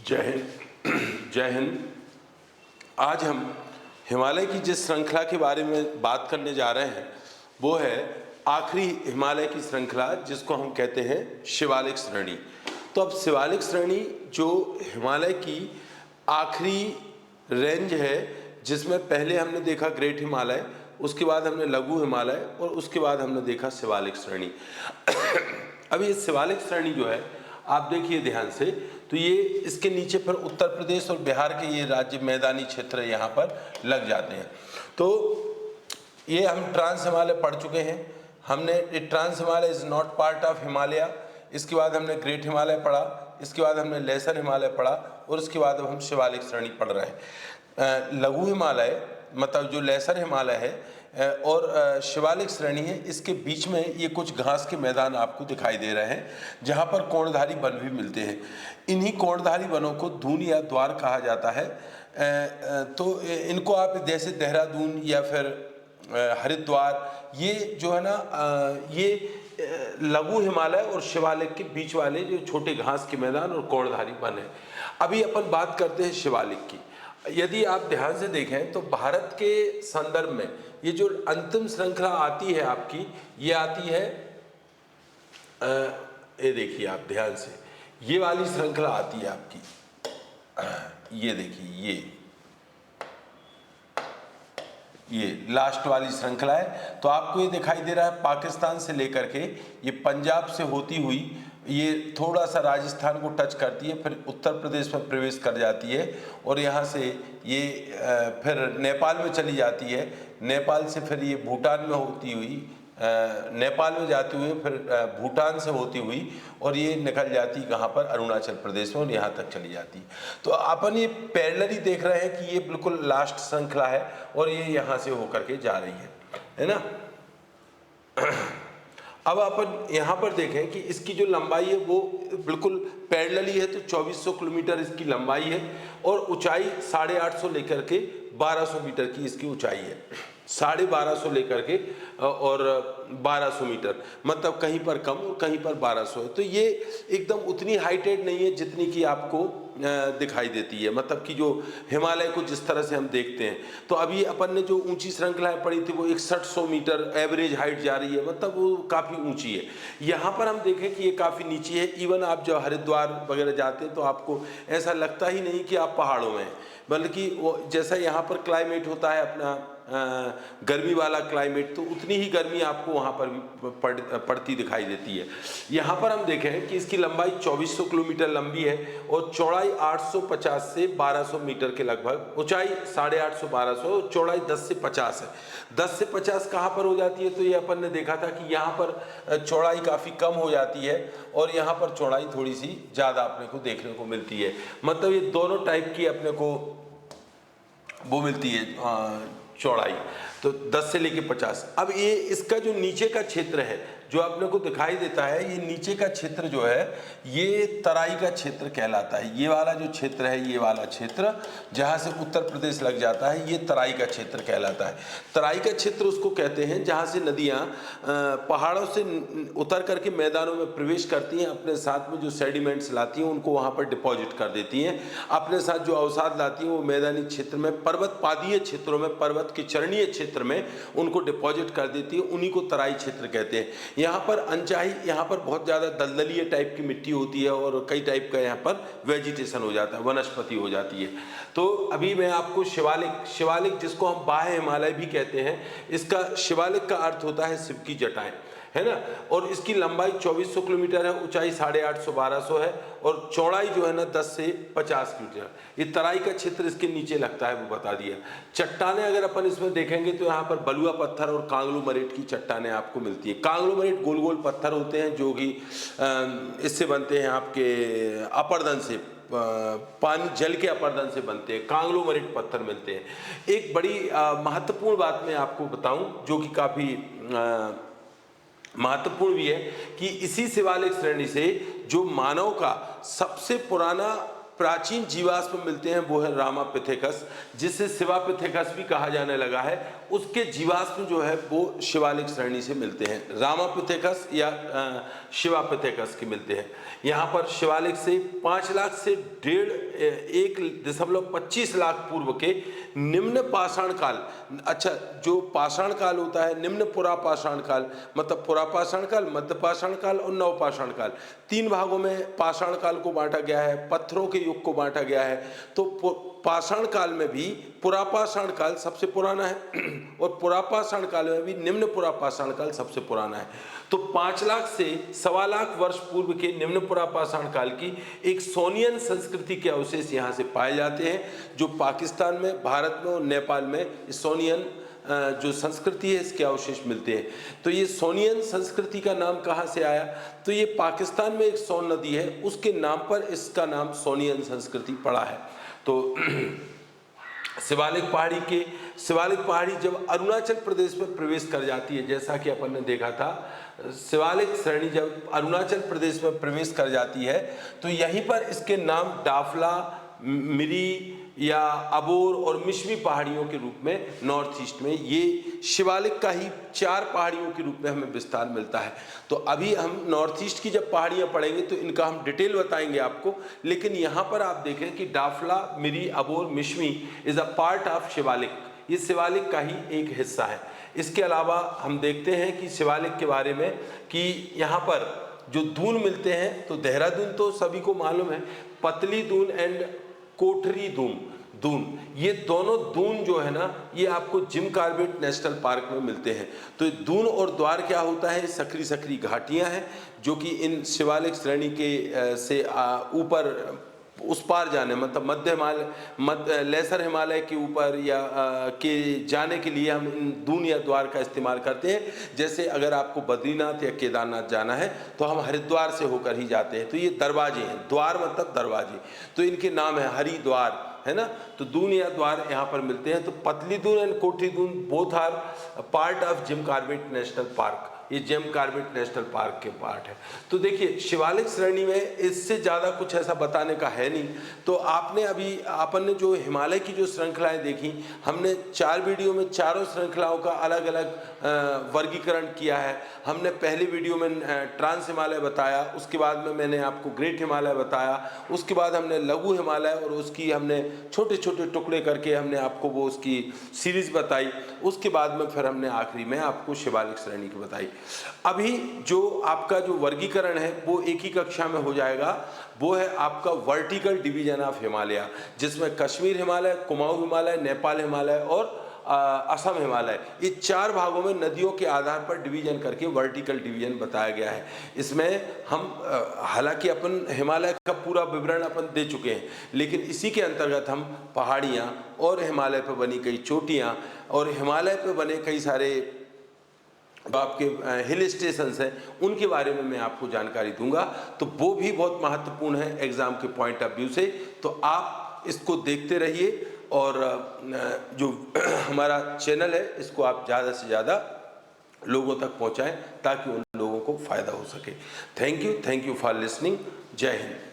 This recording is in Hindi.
जय हिंद। जय हिंद। आज हम हिमालय की जिस श्रृंखला के बारे में बात करने जा रहे हैं वो है आखिरी हिमालय की श्रृंखला, जिसको हम कहते हैं शिवालिक श्रेणी। तो अब शिवालिक श्रेणी जो हिमालय की आखिरी रेंज है, जिसमें पहले हमने देखा ग्रेट हिमालय, उसके बाद हमने लघु हिमालय और उसके बाद हमने देखा शिवालिक श्रेणी। अब ये शिवालिक श्रेणी जो है, आप देखिए ध्यान से, तो ये इसके नीचे फिर उत्तर प्रदेश और बिहार के ये राज्य मैदानी क्षेत्र यहाँ पर लग जाते हैं। तो ये हम ट्रांस हिमालय पढ़ चुके हैं। हमने trans Himalaya is not part of Himalaya. इसके बाद हमने ग्रेट हिमालय पढ़ा, इसके बाद हमने लेसर हिमालय पढ़ा और उसके बाद अब हम शिवालिक श्रेणी पढ़ रहे हैं। लघु हिमालय मतलब जो लेसर हिमालय है और शिवालिक श्रेणी है, इसके बीच में ये कुछ घास के मैदान आपको दिखाई दे रहे हैं, जहाँ पर कोणधारी वन भी मिलते हैं। इन्हीं कोणधारी वनों को धून या द्वार कहा जाता है। तो इनको आप जैसे देहरादून या फिर हरिद्वार, ये जो है ना, ये लघु हिमालय और शिवालिक के बीच वाले जो छोटे घास के मैदान और कोणधारी वन है। अभी अपन बात करते हैं शिवालिक की। यदि आप ध्यान से देखें तो भारत के संदर्भ में ये जो अंतिम श्रृंखला आती है आपकी, ये आती है, ये देखिए आप ध्यान से, ये वाली श्रृंखला आती है आपकी, ये देखिए, ये लास्ट वाली श्रृंखला है। तो आपको ये दिखाई दे रहा है पाकिस्तान से लेकर के ये पंजाब से होती हुई ये थोड़ा सा राजस्थान को टच करती है, फिर उत्तर प्रदेश में प्रवेश कर जाती है और यहाँ से ये फिर नेपाल में चली जाती है। नेपाल से फिर ये भूटान में होती हुई, नेपाल में जाती हुई, फिर भूटान से होती हुई और ये निकल जाती कहाँ पर, अरुणाचल प्रदेश में, और यहाँ तक चली जाती है। तो अपन ये पैरेलली देख रहे हैं कि ये बिल्कुल लास्ट श्रृंखला है और ये यहाँ से होकर के जा रही है ना। अब अपन यहाँ पर देखें कि इसकी जो लंबाई है वो बिल्कुल पैरेलली है, तो 2400 किलोमीटर इसकी लंबाई है और ऊंचाई 850 लेकर के 1200 मीटर की इसकी ऊंचाई है। 1250 लेकर के और 1200 मीटर, मतलब कहीं पर कम और कहीं पर 1200 है। तो ये एकदम उतनी हाइटेड नहीं है जितनी कि आपको दिखाई देती है, मतलब कि जो हिमालय को जिस तरह से हम देखते हैं। तो अभी अपन ने जो ऊंची श्रृंखलाएं पढ़ी थी वो 6100 मीटर एवरेज हाइट जा रही है, मतलब वो काफ़ी ऊंची है। यहाँ पर हम देखें कि ये काफ़ी नीची है। इवन आप जब हरिद्वार वगैरह जाते हैं तो आपको ऐसा लगता ही नहीं कि आप पहाड़ों में हैं, बल्कि वो जैसा यहाँ पर क्लाइमेट होता है अपना गर्मी वाला क्लाइमेट, तो उतनी ही गर्मी आपको वहाँ पर भी पड़ती दिखाई देती है। यहाँ पर हम देखें कि इसकी लंबाई 2400 किलोमीटर लंबी है और चौड़ाई 850 से 1200 मीटर के लगभग, ऊंचाई 850 1200 और चौड़ाई 10 से 50 है। 10 से 50 कहाँ पर हो जाती है, तो ये अपन ने देखा था कि यहाँ पर चौड़ाई काफ़ी कम हो जाती है और यहाँ पर चौड़ाई थोड़ी सी ज़्यादा अपने को देखने को मिलती है। मतलब ये दोनों टाइप की अपने को वो मिलती है चौड़ाई, तो 10 से लेके 50। अब ये इसका जो नीचे का क्षेत्र है जो अपने को दिखाई देता है, ये नीचे का क्षेत्र जो है ये तराई का क्षेत्र कहलाता है। ये वाला जो क्षेत्र है, ये वाला क्षेत्र जहाँ से उत्तर प्रदेश लग जाता है, ये तराई का क्षेत्र कहलाता है। तराई का क्षेत्र उसको कहते हैं जहाँ से नदियाँ पहाड़ों से उतर करके मैदानों में प्रवेश करती हैं, अपने साथ में जो सेडिमेंट्स लाती हैं उनको वहाँ पर डिपॉजिट कर देती हैं, अपने साथ जो अवसाद लाती हैं वो मैदानी क्षेत्र में, पर्वत पादीय क्षेत्रों में, पर्वत के चरणीय क्षेत्र में उनको डिपॉजिट कर देती है। उन्हीं को तराई क्षेत्र कहते हैं। यहाँ पर अनचाही, यहाँ पर बहुत ज़्यादा दलदलीय टाइप की मिट्टी होती है और कई टाइप का यहाँ पर वेजिटेशन हो जाता है, वनस्पति हो जाती है। तो अभी मैं आपको शिवालिक जिसको हम बाह्य हिमालय भी कहते हैं, इसका शिवालिक का अर्थ होता है शिव की जटाएं, है ना। और इसकी लंबाई 2400 किलोमीटर है, ऊंचाई 850 1200 है और चौड़ाई जो है ना 10 से 50 मीटर। ये तराई का क्षेत्र इसके नीचे लगता है, वो बता दिया। चट्टानें अगर अपन इसमें देखेंगे तो यहाँ पर बलुआ पत्थर और कांगलोमरेट की चट्टानें आपको मिलती है। कांगलोमरेट गोल गोल पत्थर होते हैं जो कि इससे बनते हैं, आपके अपरदन से, पानी जल के अपरदन से बनते हैं, कांगलोमरेट पत्थर मिलते हैं। एक बड़ी महत्वपूर्ण बात मैं आपको बताऊं जो कि काफ़ी महत्वपूर्ण भी है कि इसी शिवालिक श्रेणी से जो मानव का सबसे पुराना प्राचीन जीवाश्म मिलते हैं वो है रामापिथेकस, जिसे शिवापिथेकस भी कहा जाने लगा है। उसके जीवाश्म जो है वो शिवालिक श्रेणी से मिलते हैं, रामापिथेकस या शिवापिथेकस के मिलते हैं। यहाँ पर शिवालिक से 5 लाख से 1.25 लाख पूर्व के निम्न पाषाण काल, अच्छा जो पाषाण काल होता है निम्न पुरापाषाण काल, मतलब पुरापाषाण काल, मध्य पाषाण काल और नवपाषाण काल, 3 भागों में पाषाण काल को बांटा गया है, पत्थरों के युग को बांटा गया है। तो पाषाण काल में भी पुरापाषाण काल सबसे पुराना है और पुरापाषाण काल में भी निम्न पुरापाषाण काल सबसे पुराना है। तो 5 लाख से 1.25 लाख वर्ष पूर्व के निम्न पुरापाषाण काल की एक सोनियन संस्कृति के अवशेष यहाँ से पाए जाते हैं, जो पाकिस्तान में, भारत में और नेपाल में सोनियन जो संस्कृति है इसके अवशेष मिलते हैं। तो ये सोनियन संस्कृति का नाम कहाँ से आया? तो ये पाकिस्तान में एक सोन नदी है, उसके नाम पर इसका नाम सोनियन संस्कृति पड़ा है। तो शिवालिक पहाड़ी जब अरुणाचल प्रदेश में प्रवेश कर जाती है, जैसा कि अपन ने देखा था, शिवालिक श्रेणी जब अरुणाचल प्रदेश में प्रवेश कर जाती है तो यहीं पर इसके नाम डाफला, मिरी या अबोर और मिश्मी पहाड़ियों के रूप में नॉर्थ ईस्ट में ये शिवालिक का ही 4 पहाड़ियों के रूप में हमें विस्तार मिलता है। तो अभी हम नॉर्थ ईस्ट की जब पहाड़ियाँ पढ़ेंगे तो इनका हम डिटेल बताएंगे आपको, लेकिन यहाँ पर आप देखें कि Dafla, Miri, Abor, Mishmi is a part of Shivalik, ये शिवालिक का ही एक हिस्सा है। इसके अलावा हम देखते हैं कि शिवालिक के बारे में कि यहाँ पर जो दून मिलते हैं, तो देहरादून तो सभी को मालूम है, पतली दून एंड कोठरी दून, ये दोनों दून जो है ना, ये आपको जिम कॉर्बेट नेशनल पार्क में मिलते हैं। तो दून और द्वार क्या होता है? सकरी घाटियां हैं जो कि इन शिवालिक श्रेणी के से ऊपर उस पार जाने, मतलब मध्य हिमालय, लेसर हिमालय के ऊपर या के जाने के लिए हम इन दून या द्वार का इस्तेमाल करते हैं। जैसे अगर आपको बद्रीनाथ या केदारनाथ जाना है तो हम हरिद्वार से होकर ही जाते हैं। तो ये दरवाजे हैं, द्वार मतलब दरवाजे, तो इनके नाम है हरिद्वार, है ना। तो दून या द्वार यहाँ पर मिलते हैं। तो पतली Dun and Kothri Dun both are part of Jim Corbett National Park, ये जिम कॉर्बेट नेशनल पार्क के पार्ट है। तो देखिए शिवालिक श्रेणी में इससे ज़्यादा कुछ ऐसा बताने का है नहीं। तो आपने अभी अपन ने जो हिमालय की जो श्रृंखलाएं देखी, हमने 4 वीडियो में चारों श्रृंखलाओं का अलग अलग वर्गीकरण किया है। हमने पहले वीडियो में ट्रांस हिमालय बताया, उसके बाद में मैंने आपको ग्रेट हिमालय बताया, उसके बाद हमने लघु हिमालय और उसकी हमने छोटे छोटे टुकड़े करके हमने आपको वो उसकी सीरीज बताई, उसके बाद में फिर हमने आखिरी में आपको शिवालिक श्रेणी की बताई। अभी जो आपका जो वर्गीकरण है वो एक ही कक्षा में हो जाएगा, वो है आपका वर्टिकल डिवीजन ऑफ हिमालय, जिसमें कश्मीर हिमालय, कुमाऊं हिमालय, नेपाल हिमालय और असम हिमालय, ये 4 भागों में नदियों के आधार पर डिवीजन करके वर्टिकल डिवीजन बताया गया है। इसमें हम हालांकि अपन हिमालय का पूरा विवरण अपन दे चुके हैं, लेकिन इसी के अंतर्गत हम पहाड़ियाँ और हिमालय पर बनी कई चोटियाँ और हिमालय पर बने कई सारे आपके हिल स्टेशंस हैं, उनके बारे में मैं आपको जानकारी दूंगा। तो वो भी बहुत महत्वपूर्ण है एग्ज़ाम के पॉइंट ऑफ व्यू से। तो आप इसको देखते रहिए और जो हमारा चैनल है इसको आप ज़्यादा से ज़्यादा लोगों तक पहुंचाएं ताकि उन लोगों को फ़ायदा हो सके। Thank you for listening. जय हिंद।